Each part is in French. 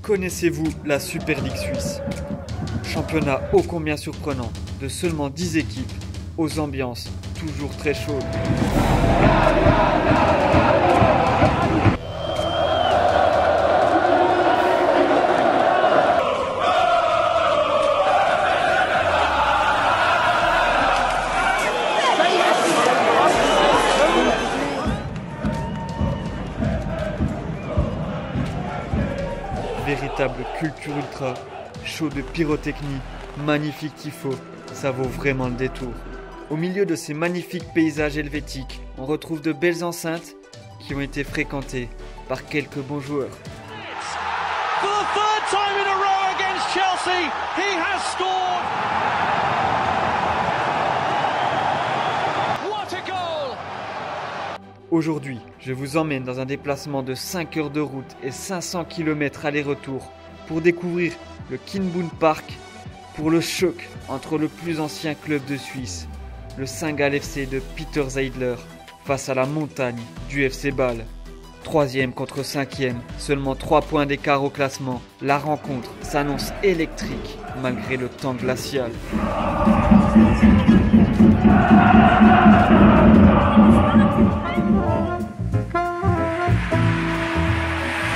Connaissez-vous la Super League suisse? Championnat ô combien surprenant, de seulement 10 équipes, aux ambiances toujours très chaudes. Véritable culture ultra, show de pyrotechnie, magnifique tifo, ça vaut vraiment le détour. Au milieu de ces magnifiques paysages helvétiques, on retrouve de belles enceintes qui ont été fréquentées par quelques bons joueurs. For the third time in a row against Chelsea, he has scored. What a goal! Aujourd'hui, je vous emmène dans un déplacement de 5 heures de route et 500 km aller-retour pour découvrir le Kienboom Park, pour le choc entre le plus ancien club de Suisse, le Saint-Gall FC de Peter Zeidler, face à la montagne du FC Bâle. 3e contre 5e, seulement 3 points d'écart au classement. La rencontre s'annonce électrique malgré le temps glacial.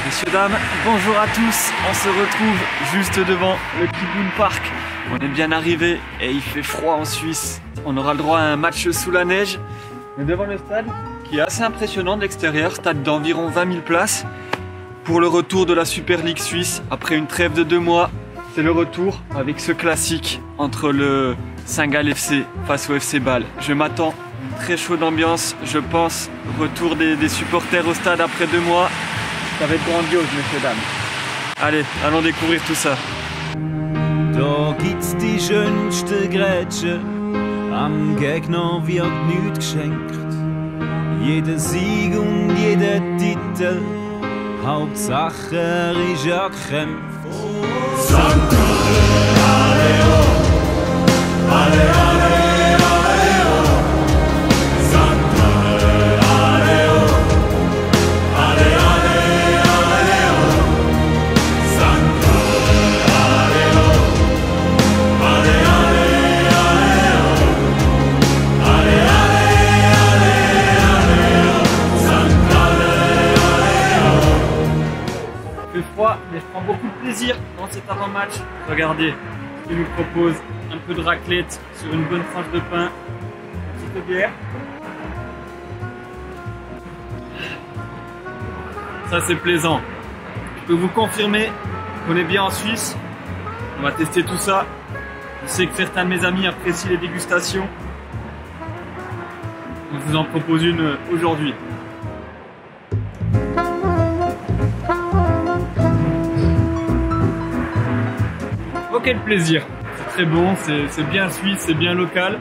Messieurs, dames, bonjour à tous. On se retrouve juste devant le Kienboom Park. On est bien arrivé et il fait froid en Suisse. On aura le droit à un match sous la neige. Mais devant le stade, qui est assez impressionnant de l'extérieur, stade d'environ 20 000 places. Pour le retour de la Super League suisse, après une trêve de 2 mois, c'est le retour avec ce classique entre le Saint-Gall FC face au FC Bâle. Je m'attends à une très chaude ambiance, je pense. Retour des supporters au stade après 2 mois. Ça va être grandiose, messieurs, dames. Allez, allons découvrir tout ça. Da gibt's die schönsten Grätschen, am Gegner wird nichts geschenkt. Jeder Sieg und jeder Titel, Hauptsache er ist erkämpft. St. Gallen, alle, mais je prends beaucoup de plaisir dans cet avant-match. Regardez, il nous propose un peu de raclette sur une bonne tranche de pain, une petite bière. Ça c'est plaisant. Je peux vous confirmer qu'on est bien en Suisse. On va tester tout ça. Je sais que certains de mes amis apprécient les dégustations. Je vous en propose une aujourd'hui. Oh, quel plaisir! C'est très bon, c'est bien suisse, c'est bien local.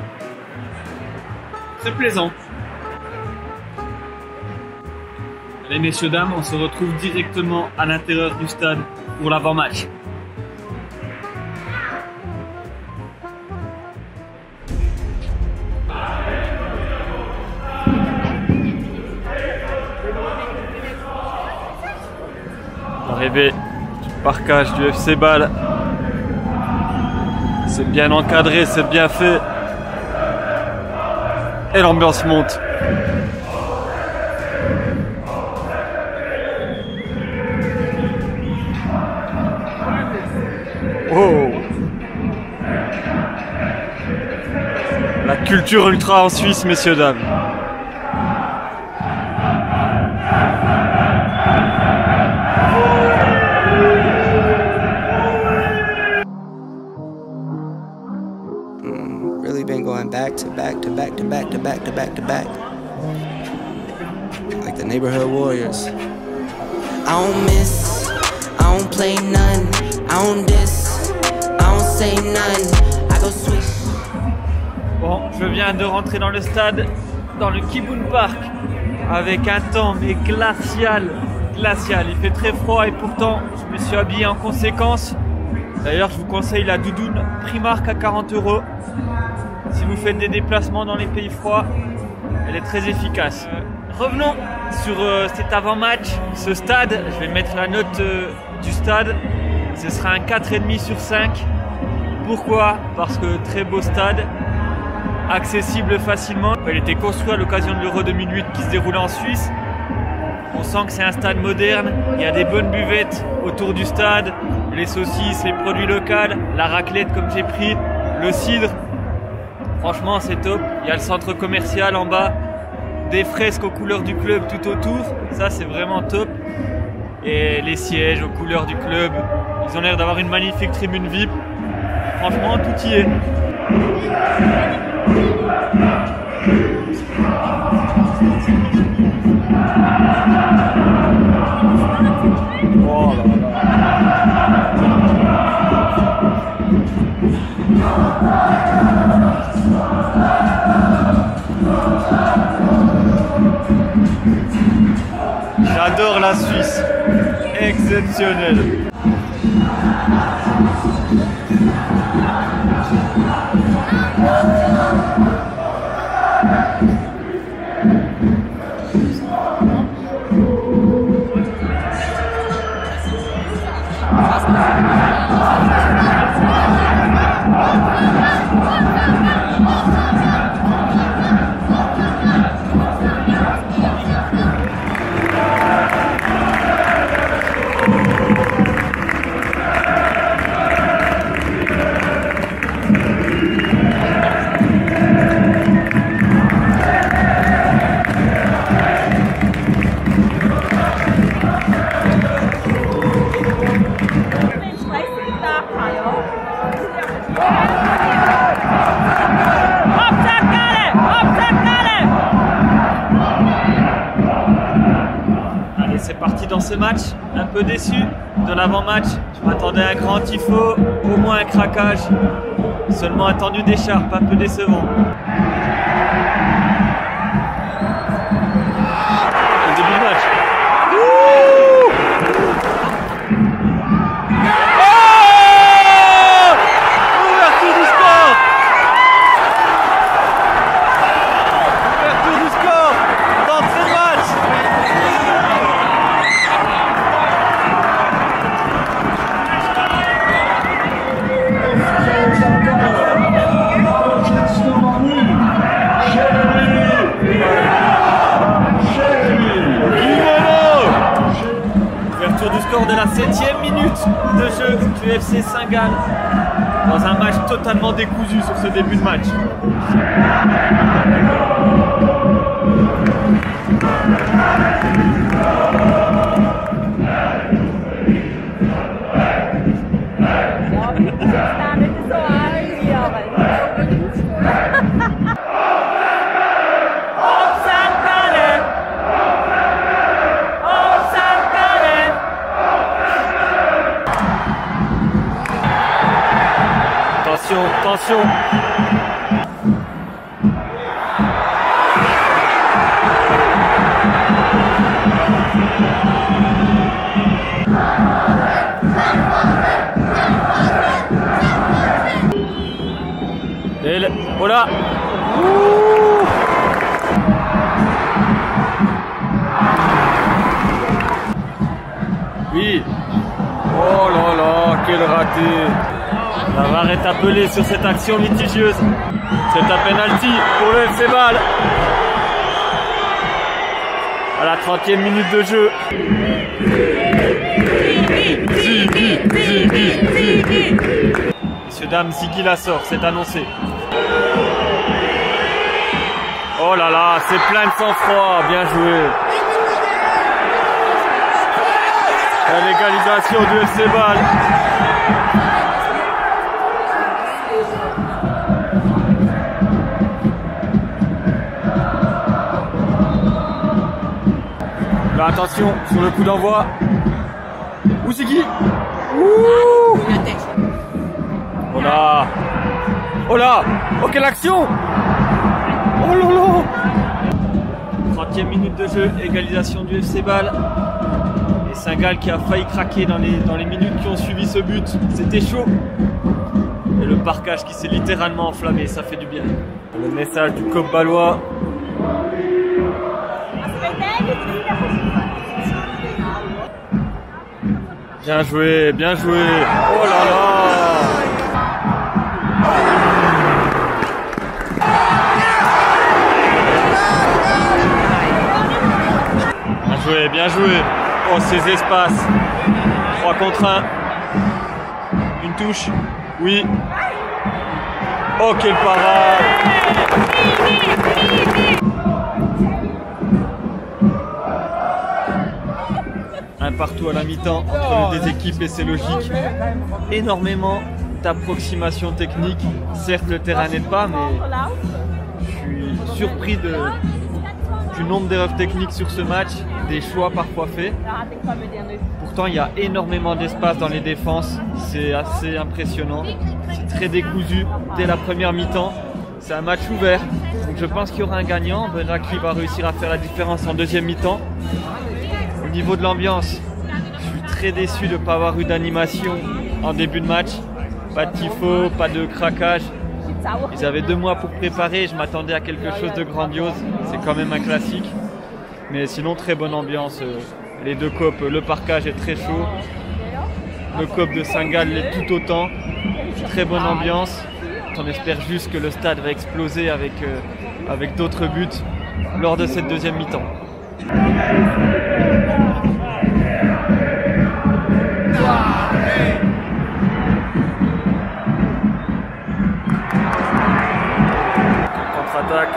Très plaisant. Allez messieurs, dames, on se retrouve directement à l'intérieur du stade pour l'avant-match. Arrivé du parkage du FC Bâle. C'est bien encadré, c'est bien fait. Et l'ambiance monte. Oh! La culture ultra en Suisse, messieurs, dames. Really been going back to back to back to back to back to back to back. Like the neighborhood warriors. I don't miss, I don't play none, I don't diss, I don't say none, I go switch. Bon, je viens de rentrer dans le stade, dans le Kienboom Park, avec un temps mais glacial. Il fait très froid et pourtant je me suis habillé en conséquence. D'ailleurs, je vous conseille la doudoune Primark à 40 €. Si vous faites des déplacements dans les pays froids, elle est très efficace. Revenons sur cet avant-match, ce stade. Je vais mettre la note du stade. Ce sera un 4,5 sur 5. Pourquoi? Parce que très beau stade, accessible facilement. Il était construit à l'occasion de l'Euro 2008 qui se déroulait en Suisse. On sent que c'est un stade moderne. Il y a des bonnes buvettes autour du stade, les saucisses, les produits locaux, la raclette comme j'ai pris, le cidre. Franchement, c'est top. Il y a le centre commercial en bas, des fresques aux couleurs du club tout autour. Ça, c'est vraiment top. Et les sièges aux couleurs du club. Ils ont l'air d'avoir une magnifique tribune VIP. Franchement, tout y est. Oh là là. J'adore la Suisse. Exceptionnel. C'est parti dans ce match, un peu déçu de l'avant-match. Je m'attendais à un grand tifo, au moins un craquage. Seulement un tendu d'écharpe, un peu décevant. Le début du match. Ouverture du score. Ouverture du score dans ce match. Du score de la 7e minute de jeu du FC Saint-Gall dans un match totalement décousu sur ce début de match. Attention. Et le... Oh là. Oui. Oh là là, quel raté. La VAR est appelée sur cette action litigieuse. C'est un penalty pour le FC Bâle. À la 30e minute de jeu. Ziggy. Messieurs, dames, Ziggy la sort, c'est annoncé. Oh là là, c'est plein de sang-froid, bien joué. La légalisation du FC Bâle. Là, attention sur le coup d'envoi. Où c'est qui? Ouh! Oh là! Oh là! Oh, quelle action! Oh là là! 30e minute de jeu, égalisation du FC Bâle. Et Saint-Gall qui a failli craquer dans les minutes qui ont suivi ce but. C'était chaud. Et le parquage qui s'est littéralement enflammé, ça fait du bien. Le message du COP bâlois. Bien joué, bien joué. Oh là là. Bien joué, bien joué. Oh, ces espaces. 3 contre 1. Une touche. Oui. Oh, quelle parade. Un partout à la mi-temps entre les deux équipes et c'est logique. Énormément d'approximations techniques. Certes, le terrain n'aide pas, mais je suis surpris du nombre d'erreurs techniques sur ce match, des choix parfois faits. Pourtant, il y a énormément d'espace dans les défenses. C'est assez impressionnant. C'est très décousu dès la première mi-temps. C'est un match ouvert. Donc je pense qu'il y aura un gagnant. On verra qui va réussir à faire la différence en deuxième mi-temps. Au niveau de l'ambiance, je suis très déçu de ne pas avoir eu d'animation en début de match. Pas de tifo, pas de craquage. Ils avaient 2 mois pour préparer, je m'attendais à quelque chose de grandiose. C'est quand même un classique. Mais sinon, très bonne ambiance. Les deux copes, le parquage est très chaud. Le cop de Saint-Gall l'est tout autant. Très bonne ambiance. On espère juste que le stade va exploser avec d'autres buts lors de cette deuxième mi-temps. Contre-attaque.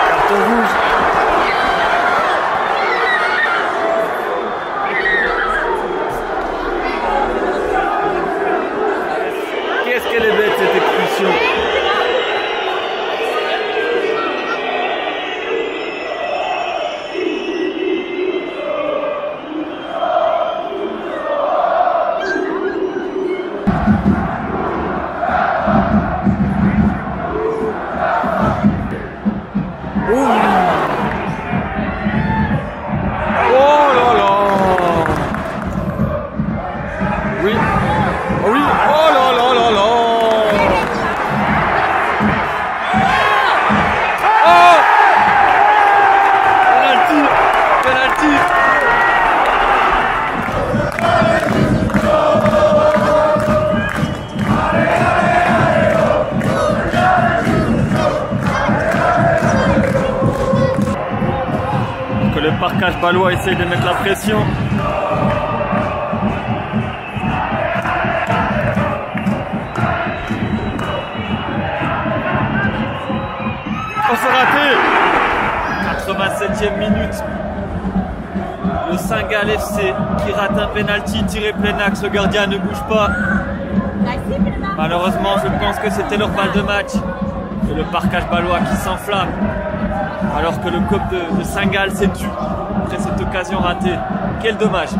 Carton rouge. Qu'est-ce qu'elle est bête cette expulsion. Le parquage balois essaye de mettre la pression. Oh, c'est raté. 87e minute. Le Saint-Gall FC qui rate un penalty tiré plein axe. Le gardien ne bouge pas. Malheureusement, je pense que c'était leur balle de match. Et le parquage balois qui s'enflamme. Alors que le cop de Saint-Gall s'est tu après cette occasion ratée. Quel dommage. Ça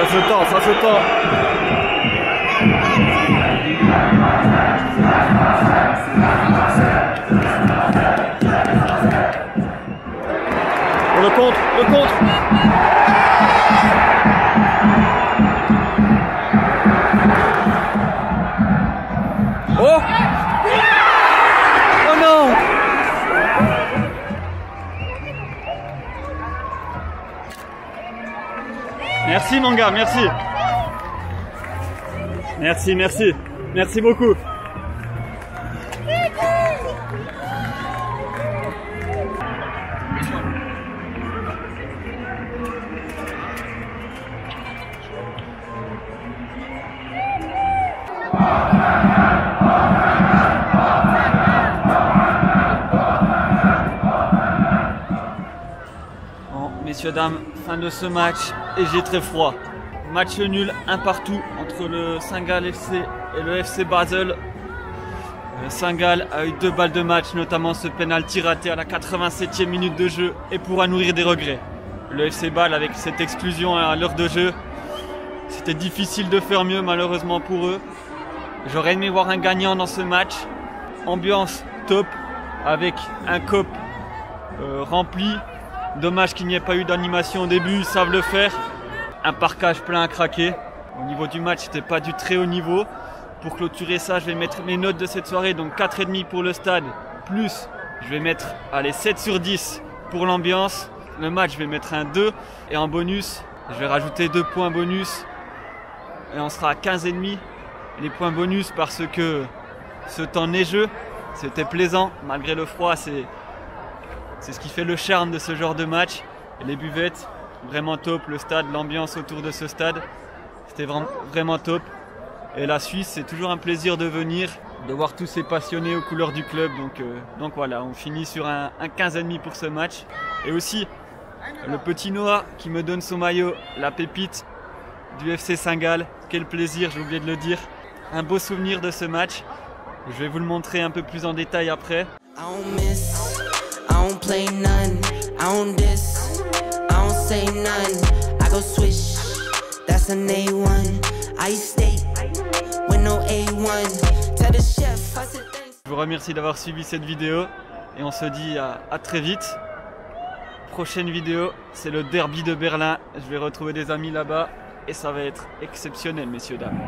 se tend, ça se tend. Le contre, le contre. Oh! Oh non! Merci mon gars, merci. Merci, merci. Merci beaucoup. Messieurs, dames, fin de ce match et j'ai très froid. Match nul, un partout entre le Saint-Gall FC et le FC Basel. Le Saint-Gall a eu 2 balles de match, notamment ce penalty raté à la 87e minute de jeu et pourra nourrir des regrets. Le FC Bâle avec cette exclusion à l'heure de jeu, c'était difficile de faire mieux malheureusement pour eux. J'aurais aimé voir un gagnant dans ce match. Ambiance top avec un cop rempli. Dommage qu'il n'y ait pas eu d'animation au début, ils savent le faire. Un parquage plein à craquer. Au niveau du match, c'était pas du très haut niveau. Pour clôturer ça, je vais mettre mes notes de cette soirée, donc 4,5 pour le stade, plus je vais mettre 7 sur 10 pour l'ambiance. Le match, je vais mettre un 2 et en bonus, je vais rajouter 2 points bonus et on sera à 15,5. Les points bonus parce que ce temps neigeux, c'était plaisant malgré le froid, c'est ce qui fait le charme de ce genre de match. Et les buvettes, vraiment top, le stade, l'ambiance autour de ce stade, c'était vraiment top. Et la Suisse, c'est toujours un plaisir de venir, de voir tous ces passionnés aux couleurs du club. Donc voilà, on finit sur un 15,5 pour ce match. Et aussi, le petit Noah qui me donne son maillot, la pépite du FC Saint-Gall. Quel plaisir, j'ai oublié de le dire. Un beau souvenir de ce match. Je vais vous le montrer un peu plus en détail après. I don't miss, I don't play none, I don't diss, I don't say none, I go swish, that's an A1, I stay with no A1, tell the chef, I said thanks. Je vous remercie d'avoir suivi cette vidéo et on se dit à très vite. Prochaine vidéo, c'est le derby de Berlin, je vais retrouver des amis là-bas et ça va être exceptionnel, messieurs, dames.